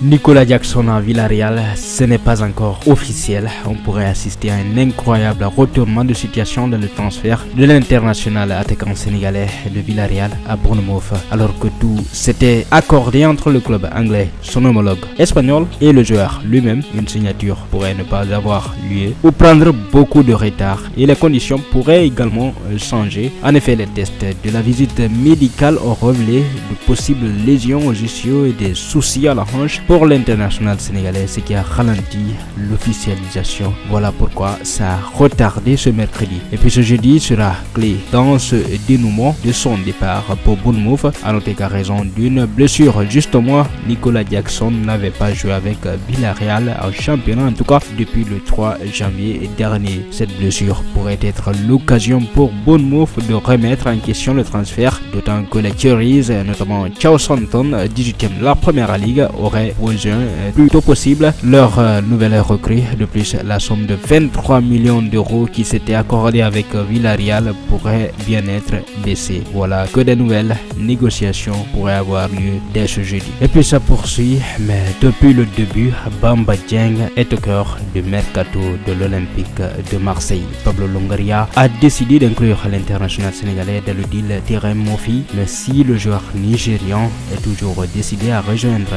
Nicolas Jackson à Villarreal, ce n'est pas encore officiel. On pourrait assister à un incroyable retournement de situation dans le transfert de l'international attaquant sénégalais de Villarreal à Bournemouth, alors que tout s'était accordé entre le club anglais, son homologue espagnol et le joueur lui-même. Une signature pourrait ne pas avoir lieu ou prendre beaucoup de retard et les conditions pourraient également changer. En effet, les tests de la visite médicale ont révélé de possibles lésions aux ischios et des soucis à la hanche pour l'international sénégalais, ce qui a ralenti l'officialisation. Voilà pourquoi ça a retardé ce mercredi. Et puis ce jeudi sera clé dans ce dénouement de son départ pour Bournemouth. À noter qu'à raison d'une blessure, justement, Nicolas Jackson n'avait pas joué avec Villarreal en championnat, en tout cas depuis le 3 janvier dernier. Cette blessure pourrait être l'occasion pour Bournemouth de remettre en question le transfert, d'autant que les Cherries, notamment Southampton, 18e de la Première Ligue, auraient besoin plus tôt possible leur nouvelle recrue. De plus, la somme de 23 millions d'euros qui s'était accordée avec Villarreal pourrait bien être baissée. Voilà que des nouvelles négociations pourraient avoir lieu dès ce jeudi. Et puis ça poursuit, mais depuis le début, Bamba Dieng est au cœur du mercato de l'Olympique de Marseille. Pablo Longoria a décidé d'inclure l'international sénégalais dans le deal Terem Moffi, mais si le joueur nigérian est toujours décidé à rejoindre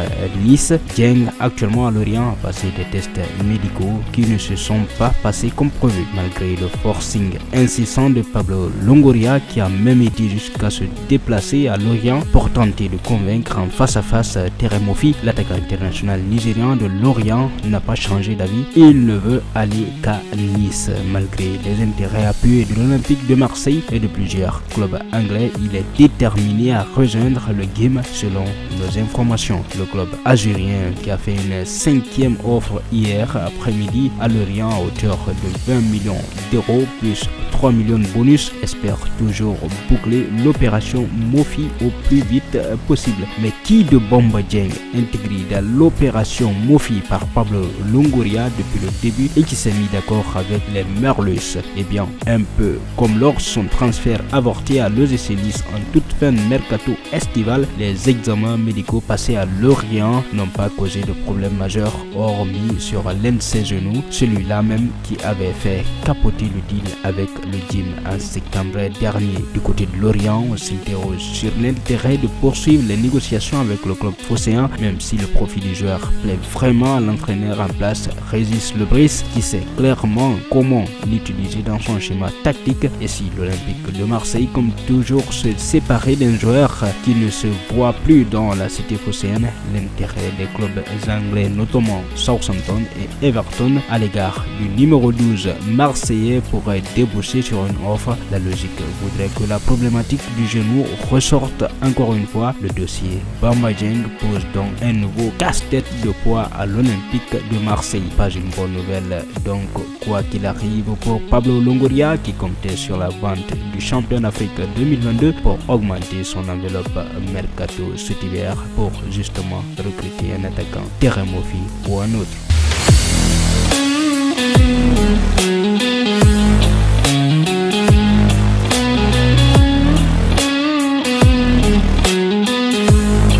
Nice, Dieng, actuellement à Lorient, a passé des tests médicaux qui ne se sont pas passés comme prévu, malgré le forcing incessant de Pablo Longoria, qui a même été jusqu'à se déplacer à Lorient pour tenter de convaincre en face à face Terem Moffi. L'attaquant international nigérian de Lorient n'a pas changé d'avis, il ne veut aller qu'à Nice. Malgré les intérêts appuyés de l'Olympique de Marseille et de plusieurs clubs anglais, il est déterminé à rejoindre le game selon nos informations. Le club algérien, qui a fait une 5e offre hier après-midi à Lorient à hauteur de 20 millions d'euros plus 3 millions de bonus, espère toujours boucler l'opération Moffi au plus vite possible. Mais qui de Bamba Dieng, intégré dans l'opération Moffi par Pablo Longoria depuis le début et qui s'est mis d'accord avec les Merlus? Eh bien, un peu comme lors de son transfert avorté à l'OGC Nice en toute fin de mercato estival, les examens médicaux passés à Lorient n'ont pas causé de problème majeur, hormis sur l'un de ses genoux, celui-là même qui avait fait capoter le deal avec le gym en septembre dernier. Du côté de Lorient, on s'interroge sur l'intérêt de poursuivre les négociations avec le club phocéen, même si le profil du joueur plaît vraiment à l'entraîneur en place, Régis Lebris, qui sait clairement comment l'utiliser dans son schéma tactique. Et si l'Olympique de Marseille, comme toujours, se séparer d'un joueur qui ne se voit plus dans la cité phocéenne, l'intérêt des clubs anglais, notamment Southampton et Everton, à l'égard du numéro 12 marseillais pourrait déboucher sur une offre. La logique voudrait que la problématique du genou ressorte encore une fois. Le dossier Bamba Dieng pose donc un nouveau casse-tête de poids à l'Olympique de Marseille. Pas une bonne nouvelle donc, quoi qu'il arrive, pour Pablo Longoria, qui comptait sur la vente du champion d'Afrique 2022 pour augmenter son enveloppe mercato cet hiver pour justement recruter un attaquant Terem Moffi ou un autre.